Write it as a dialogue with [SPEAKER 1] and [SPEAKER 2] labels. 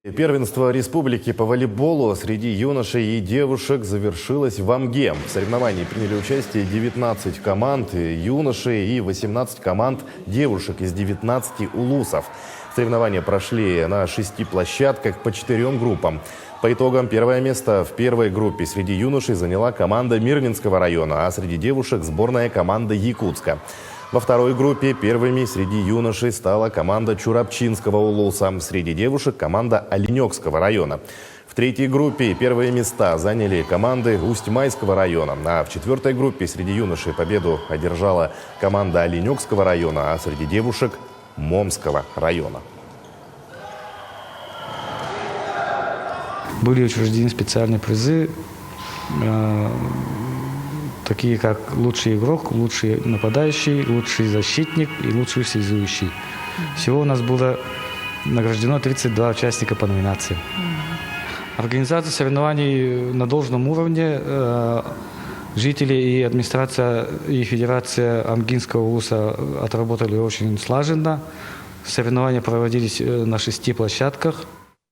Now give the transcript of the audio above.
[SPEAKER 1] Первенство республики по волейболу среди юношей и девушек завершилось в Амге. В соревновании приняли участие 19 команд юношей и 18 команд девушек из 19 улусов. Соревнования прошли на 6 площадках по 4 группам. По итогам первое место в первой группе среди юношей заняла команда Мирнинского района, а среди девушек сборная команда Якутска. Во второй группе первыми среди юношей стала команда Чурапчинского улуса, среди девушек команда Оленёкского района. В третьей группе первые места заняли команды Усть-Майского района, а в четвертой группе среди юношей победу одержала команда Оленёкского района, а среди девушек – Момского района.
[SPEAKER 2] Были учреждены специальные призы, такие как лучший игрок, лучший нападающий, лучший защитник и лучший связующий. Всего у нас было награждено 32 участника по номинации. Организация соревнований на должном уровне. Жители и администрация и федерация Амгинского улуса отработали очень слаженно. Соревнования проводились на 6 площадках.